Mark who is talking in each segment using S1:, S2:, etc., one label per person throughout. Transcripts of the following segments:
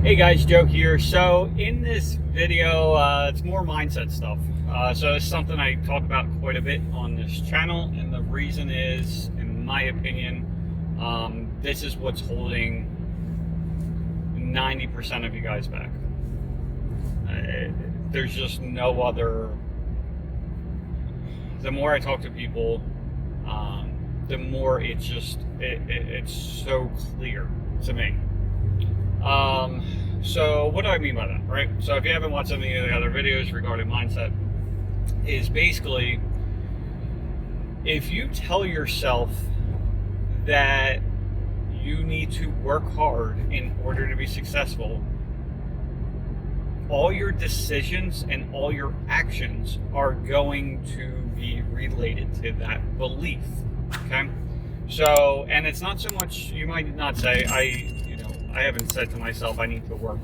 S1: Hey guys, Joe here. So in this video, it's more mindset stuff. So it's something I talk about quite a bit on this channel, and the reason is, in my opinion, this is what's holding 90% of you guys back. There's just no other. The more I talk to people, the more it's so clear to me. So what do I mean by that, right? So if you haven't watched any of the other videos regarding mindset, is basically if you tell yourself that you need to work hard in order to be successful, all your decisions and all your actions are going to be related to that belief, okay? So, and it's not so much, you might not say, I haven't said to myself, I need to work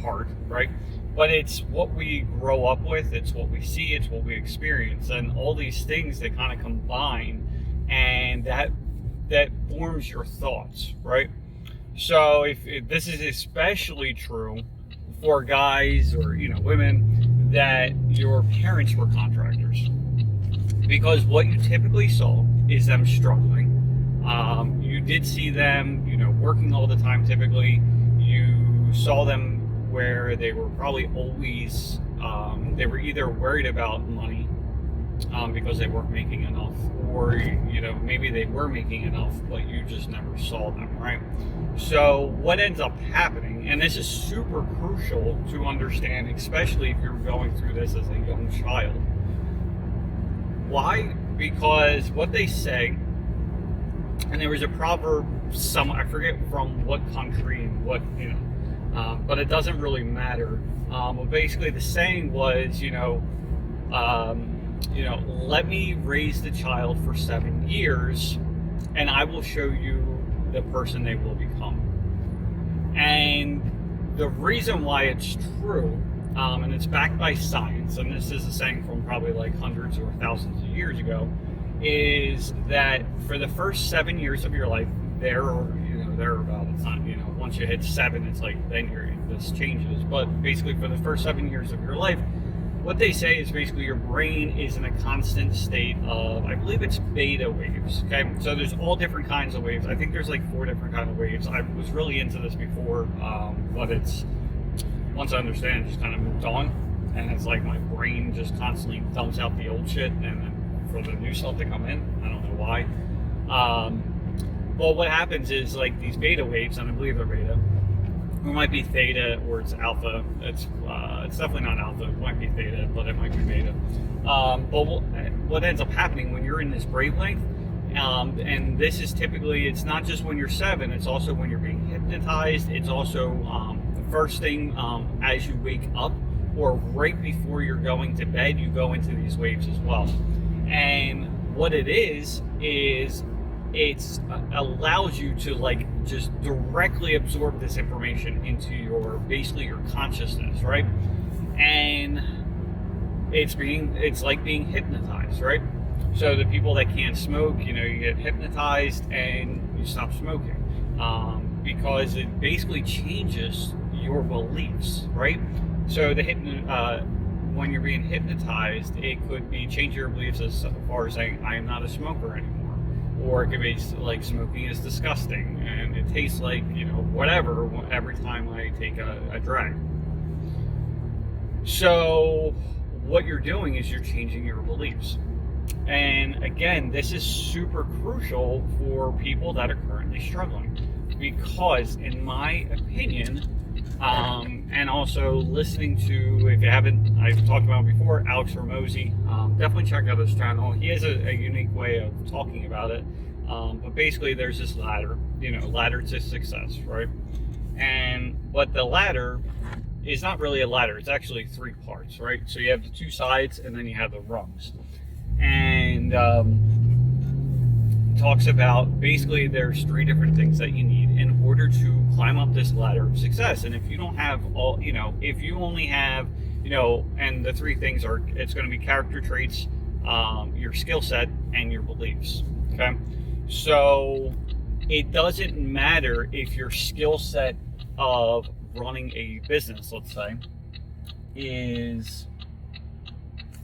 S1: hard, right? But it's what we grow up with, it's what we see, it's what we experience, and all these things that kind of combine, and that forms your thoughts, right? So if this is especially true for guys or women that your parents were contractors, because what you typically saw is them struggling. You did see them, working all the time. Typically, you saw them where they were probably always, they were either worried about money because they weren't making enough, or maybe they were making enough, but you just never saw them, right? So what ends up happening, and this is super crucial to understand, especially if you're going through this as a young child. Why? Because what they say, and there was a proverb, I forget from what country and what, but it doesn't really matter. But basically the saying was, let me raise the child for 7 years and I will show you the person they will become. And the reason why it's true, and it's backed by science, and this is a saying from probably like hundreds or thousands of years ago, is that for the first 7 years of your life, thereabout, it's not, once you hit 7, it's like, then this changes. But basically for the first 7 years of your life, what they say is basically your brain is in a constant state of, I believe it's beta waves, okay? So there's all different kinds of waves. I think there's like 4 different kinds of waves. I was really into this before, but once I understand, it just kind of moved on. And it's like my brain just constantly dumps out the old shit, and then for the new stuff to come in, I don't know why. But what happens is, like, these beta waves, and I believe they're beta, it might be theta or it's alpha. It's definitely not alpha. It might be theta, but it might be beta. But what ends up happening when you're in this wavelength, and this is typically, it's not just when you're 7, it's also when you're being hypnotized. It's also the first thing as you wake up, or right before you're going to bed, you go into these waves as well. And what it is it allows you to just directly absorb this information into basically your consciousness, right? And it's like being hypnotized, right? So the people that can't smoke, you get hypnotized and you stop smoking, because it basically changes your beliefs, right? So when you're being hypnotized, it could be changing your beliefs as far as saying, I am not a smoker anymore. Or it could be like, smoking is disgusting and it tastes like, whatever, every time I take a drag. So what you're doing is you're changing your beliefs. And again, this is super crucial for people that are currently struggling, because in my opinion, and also listening to, if you haven't, I've talked about it before, Alex Ramosi, definitely check out his channel. He has a unique way of talking about it, but basically there's this ladder, ladder to success, right? But the ladder is not really a ladder, it's actually 3 parts, right? So you have the 2 sides and then you have the rungs. And talks about, basically there's 3 different things that you need in order to climb up this ladder of success. And if you don't have all, if you only have, and the 3 things are, it's going to be character traits, your skill set, and your beliefs, okay? So it doesn't matter if your skill set of running a business, let's say, is,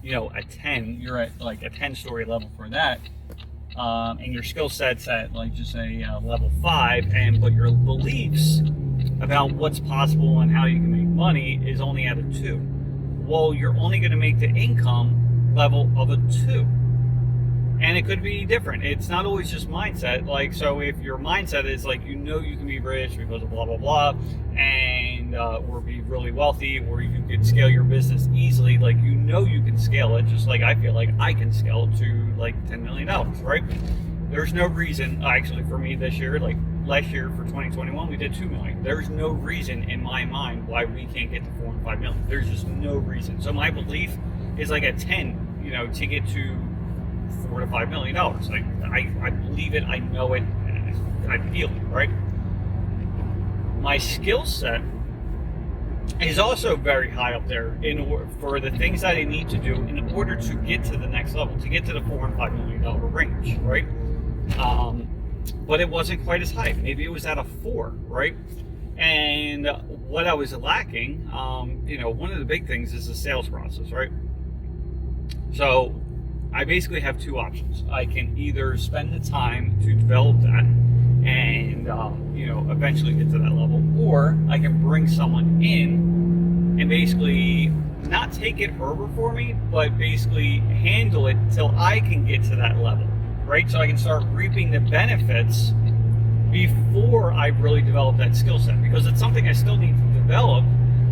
S1: a 10, you're at like a 10-story level for that, and your skill set's at, like, just say level 5, but your beliefs about what's possible and how you can make money is only at a 2. Well, you're only going to make the income level of a 2. And it could be different. It's not always just mindset. Like, so if your mindset is like, you can be rich because of blah, blah, blah, and or be really wealthy, or you could scale your business easily, like, you can scale it, just like I feel like I can scale it to like $10 million, right? There's no reason, actually, for me this year, like last year for 2021, we did 2 million. There's no reason in my mind why we can't get to 4 and 5 million. There's just no reason. So my belief is like at 10, to get to $4 to $5 million. Like, I believe it, I know it, I feel it, right? My skill set is also very high up there for the things that I need to do in order to get to the next level, to get to the $4 and $5 million range, right? But it wasn't quite as high. Maybe it was at a 4, right? And what I was lacking, one of the big things is the sales process, right? So I basically have 2 options. I can either spend the time to develop that and, eventually get to that level, or I can bring someone in and basically not take it over for me, but basically handle it till I can get to that level, right? So I can start reaping the benefits before I really develop that skill set, because it's something I still need to develop.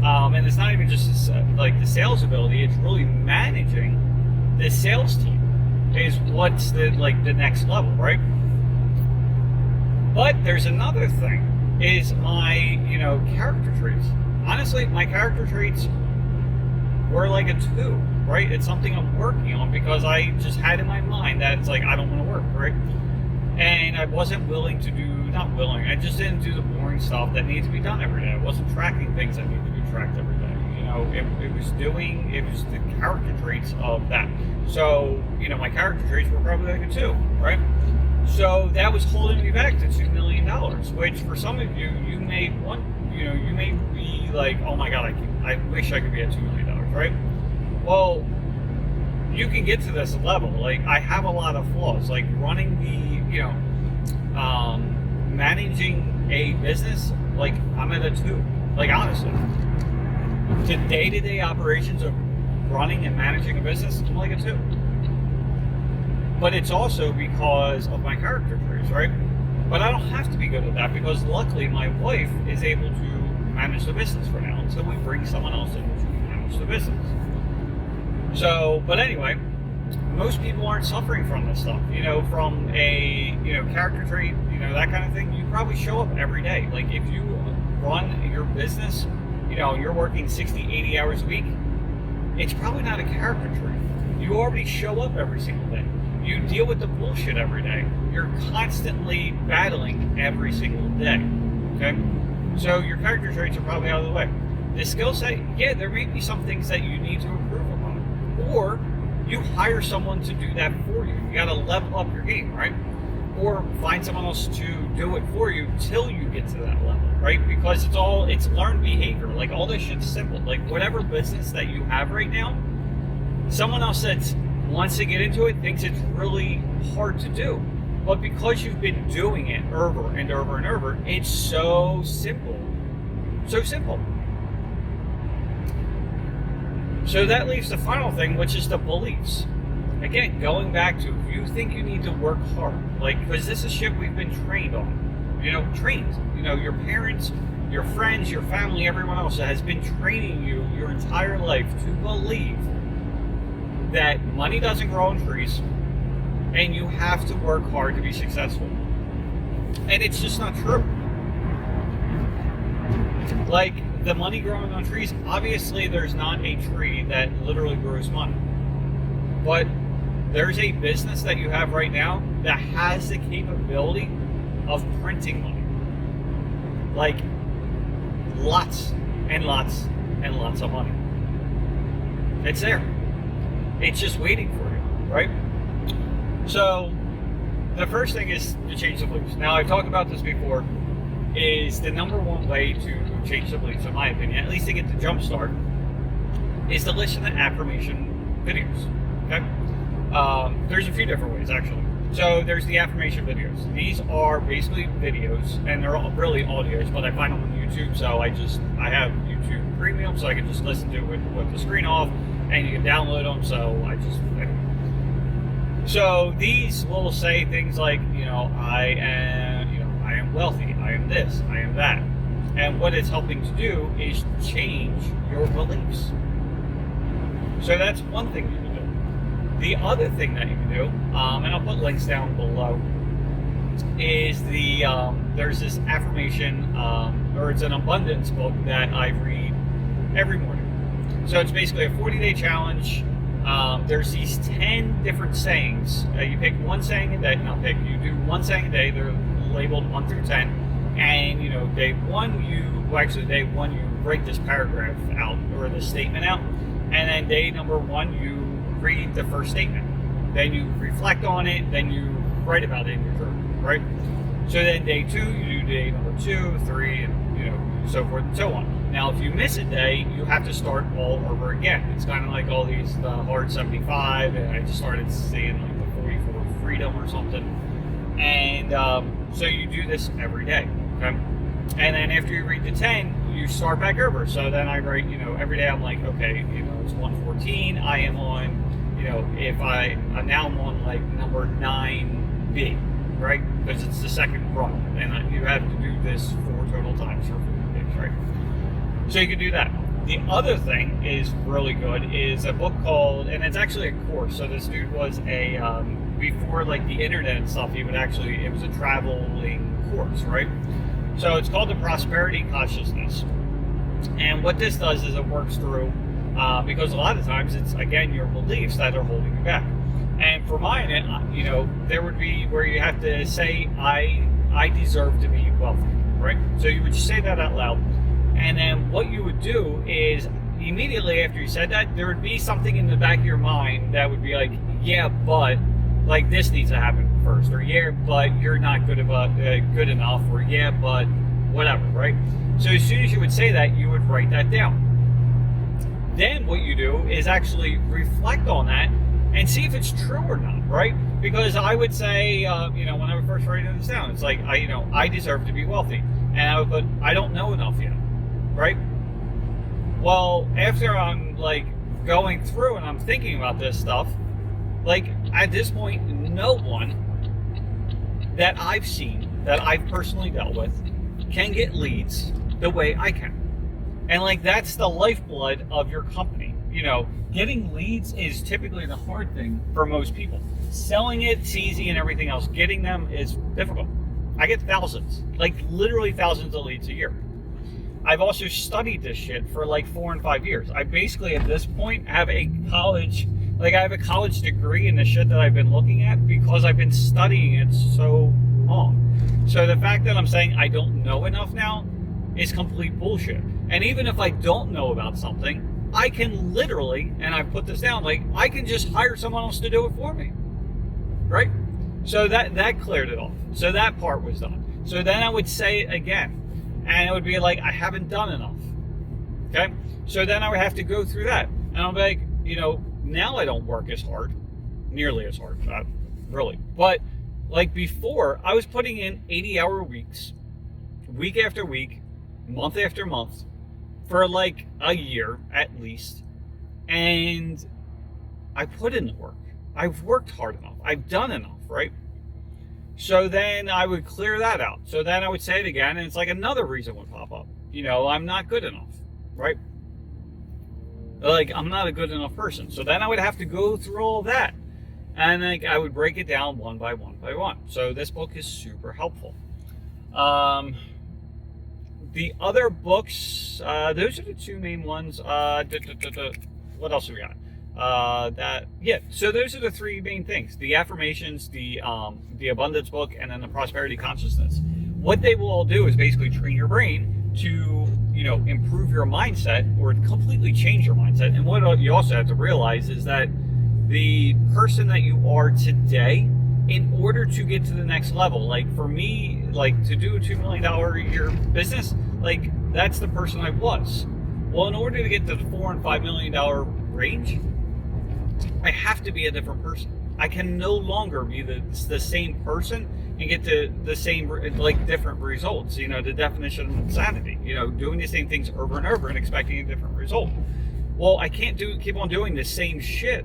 S1: And it's not even just like the sales ability, it's really managing the sales team is what's the next level, right? But there's another thing, is my character traits. Honestly, my character traits were like a 2, right? It's something I'm working on, because I just had in my mind that it's like, I don't want to work, right? And I wasn't willing to do, not willing, I just didn't do the boring stuff that needs to be done every day. I wasn't tracking things that need to be tracked every day. It was the character traits of that. So, my character traits were probably like a 2, right? So that was holding me back to $2 million, which for some of you, you may be like, oh my God, I wish I could be at $2 million, right? Well, you can get to this level. Like, I have a lot of flaws, like running managing a business, like I'm at a 2, like honestly. The day-to-day operations of running and managing a business, I'm like a 2. But it's also because of my character traits, right? But I don't have to be good at that, because luckily my wife is able to manage the business for now until we bring someone else in to manage the business. So, but anyway, most people aren't suffering from this stuff, from a, character trait, that kind of thing. You probably show up every day. Like, if you run your business, you're working 60, 80 hours a week, it's probably not a character trait. You already show up every single day. You deal with the bullshit every day. You're constantly battling every single day, okay? So your character traits are probably out of the way. The skill set, yeah, there may be some things that you need to improve upon. Or you hire someone to do that for you. You gotta level up your game, right? Or find someone else to do it for you till you get to that level, right? Because it's learned behavior. Like, all this shit's simple. Like, whatever business that you have right now, someone else that wants to get into it thinks it's really hard to do. But because you've been doing it over and over and over, it's so simple. So simple. So that leaves the final thing, which is the beliefs. Again, going back to, if you think you need to work hard, like, because this is shit we've been trained on. Your parents, your friends, your family, everyone else has been training you your entire life to believe that money doesn't grow on trees and you have to work hard to be successful. And it's just not true. Like, the money growing on trees, obviously there's not a tree that literally grows money. But there's a business that you have right now that has the capability of printing money. Like, lots and lots and lots of money. It's there. It's just waiting for you, right? So, the first thing is to change the beliefs. Now, I've talked about this before, is the number one way to change the beliefs, in my opinion, at least to get the jump start, is to listen to affirmation videos. Okay, there's a few different ways actually. So there's the affirmation videos. These are basically videos, and they're all really audios, but I find them on YouTube. So I have YouTube Premium, so I can just listen to it with the screen off, and you can download them. So these will say things like, I am wealthy, I am this, I am that. And what it's helping to do is change your beliefs. So that's one thing you can do. The other thing that you can do, and I'll put links down below, is there's this affirmation, or it's an abundance book that I read every morning. So it's basically a 40-day challenge. There's these 10 different sayings. You pick one saying a day, you do one saying a day. They're labeled 1 through 10. And, day one, you write this paragraph out, or this statement out. And then day number 1, you read the first statement. Then you reflect on it. Then you write about it in your journal, right? So then day 2, you do day number 2, 3, and, so forth and so on. Now, if you miss a day, you have to start all over again. It's kind of like all the hard 75, and I just started seeing like the 44 freedom or something. And so you do this every day, okay? And then after you read the 10, you start back over. So then I write, every day I'm like, okay, it's 114. I am on, I'm on like number 9B, right? Because it's the second run, and you have to do this 4 total times for 4 days, right? So you can do that. The other thing is really good is a book called, and it's actually a course. So this dude was before like the internet and stuff, it was a traveling course, right? So it's called the Prosperity Consciousness. And what this does is it works through, because a lot of times it's, again, your beliefs that are holding you back. And for mine, there would be where you have to say, I deserve to be wealthy, right? So you would just say that out loud. And then what you would do is immediately after you said that, there would be something in the back of your mind that would be like, yeah, but like this needs to happen first, or yeah, but you're not good enough, or yeah, but whatever, right? So as soon as you would say that, you would write that down. Then what you do is actually reflect on that and see if it's true or not, right? Because I would say, when I would first write this down, it's like, I deserve to be wealthy, and I would put, I don't know enough yet, right? Well, after I'm like going through and I'm thinking about this stuff, like at this point, no one that I've seen, that I've personally dealt with, can get leads the way I can. And like, that's the lifeblood of your company. Getting leads is typically the hard thing for most people. Selling it's easy and everything else. Getting them is difficult. I get thousands, like literally thousands of leads a year. I've also studied this shit for like 4 and 5 years. I basically at this point have a college degree in the shit that I've been looking at because I've been studying it so long. So the fact that I'm saying I don't know enough now is complete bullshit. And even if I don't know about something, I can literally, and I put this down, like I can just hire someone else to do it for me, right? So that cleared it off. So that part was done. So then I would say it again, and it would be like, I haven't done enough, okay? So then I would have to go through that, and I'm like, now I don't work as hard, nearly as hard, not really. But like before, I was putting in 80-hour weeks, week after week, month after month, for like a year at least. And I put in the work. I've worked hard enough. I've done enough, right? So then I would clear that out. So then I would say it again, and it's like another reason would pop up. I'm not good enough, right? Like, I'm not a good enough person. So then I would have to go through all that. And like, I would break it down one by one by one. So this book is super helpful. The other books, those are the 2 main ones. What else have we got? So those are the 3 main things: the affirmations, the abundance book, and then the prosperity consciousness. What they will all do is basically train your brain to, improve your mindset or completely change your mindset. And what you also have to realize is that the person that you are today, in order to get to the next level, like for me, like to do a $2 million a year business, like That's the person I was. Well, in order to get to the $4 and $5 million range, I have to be a different person. I can no longer be the same person and get to the same, like, different results. You know, the definition of insanity. You know, doing the same things over and over and expecting a different result. Well, I can't keep on doing the same shit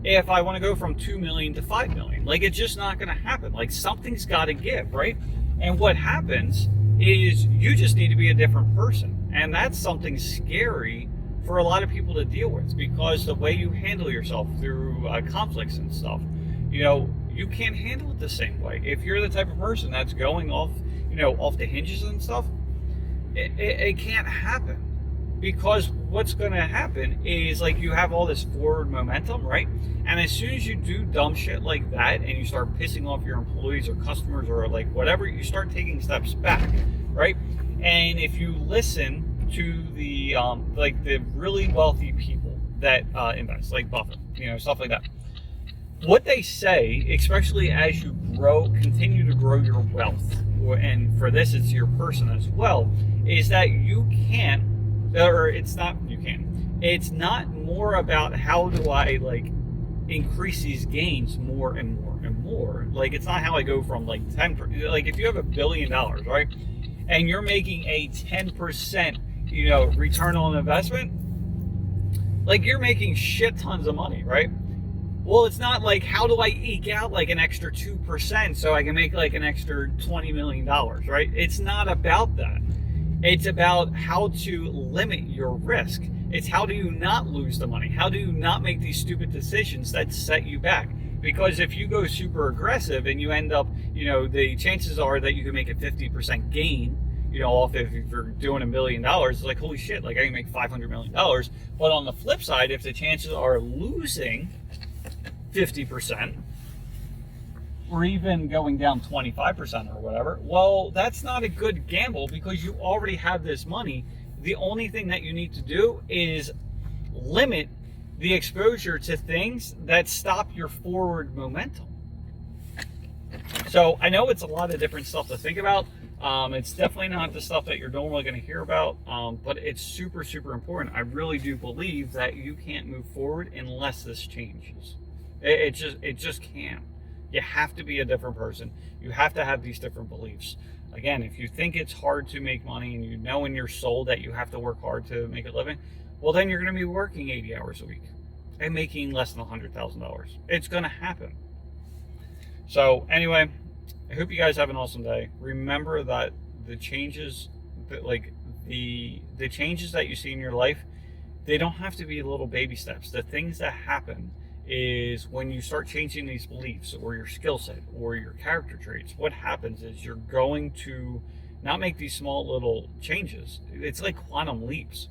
S1: if I want to go from 2 million to 5 million. Like, it's just not going to happen. Like, something's got to give, right? And what happens is you just need to be a different person. And that's something scary for a lot of people to deal with, because the way you handle yourself through conflicts and stuff, you know, you can't handle it the same way. If you're the type of person that's going off, you know, off the hinges and stuff, it can't happen. Because what's going to happen is, like, you have all this forward momentum, right? And as soon as you do dumb shit like that and you start pissing off your employees or customers or like whatever, you start taking steps back, right? And if you listen to the like the really wealthy people that invest, like Buffett, you know, stuff like that, what they say, especially as you continue to grow your wealth, and for this it's your person as well, is that you can't, or it's not, you can. It's not more about how do I, like, increase these gains more and more and more. Like, it's not how I go from, like, 10%. Like, if you have $1 billion, right, and you're making a 10%, you know, return on investment, like, you're making shit tons of money, right? Well, it's not like, how do I eke out like an extra 2% so I can make like an extra $20 million, right? It's not about that. It's about how to limit your risk. It's how do you not lose the money? How do you not make these stupid decisions that set you back? Because if you go super aggressive and you end up, you know, the chances are that you can make a 50% gain, you know, off if you're doing $1 million. It's like, holy shit, like I can make $500 million. But on the flip side, if the chances are losing 50%, or even going down 25% or whatever, well, that's not a good gamble, because you already have this money. The only thing that you need to do is limit the exposure to things that stop your forward momentum. So I know it's a lot of different stuff to think about. It's definitely not the stuff that you're normally going to hear about, but it's super, super important. I really do believe that you can't move forward unless this changes. It just can't. You have to be a different person. You have to have these different beliefs. Again, if you think it's hard to make money and you know in your soul that you have to work hard to make a living, well, then you're going to be working 80 hours a week and making less than $100,000. It's going to happen. So anyway, I hope you guys have an awesome day. Remember that the changes, like the changes that you see in your life, they don't have to be little baby steps. The things that happen is when you start changing these beliefs or your skill set or your character traits, what happens is you're going to not make these small little changes. It's like quantum leaps.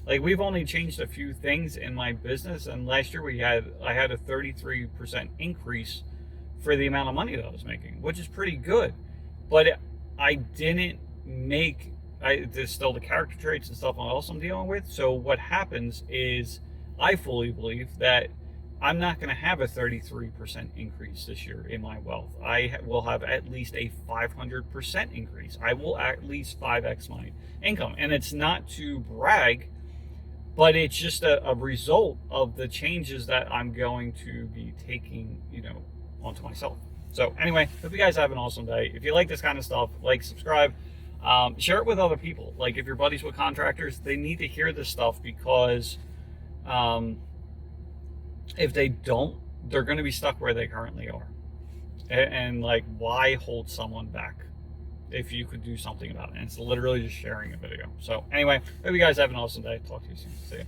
S1: Like, we've only changed a few things in my business, and last year I had a 33% increase for the amount of money that I was making, which is pretty good. But I didn't make, there's still the character traits and stuff else I'm dealing with. So what happens is I fully believe that I'm not going to have a 33% increase this year in my wealth. I will have at least a 500% increase. I will at least 5x my income. And it's not to brag, but it's just a result of the changes that I'm going to be taking, you know, onto myself. So anyway, hope you guys have an awesome day. If you like this kind of stuff, like, subscribe, share it with other people. Like, if you're buddies with contractors, they need to hear this stuff, because if they don't, they're going to be stuck where they currently are. And like, why hold someone back if you could do something about it? And it's literally just sharing a video. So anyway, hope you guys have an awesome day. Talk to you soon. See ya.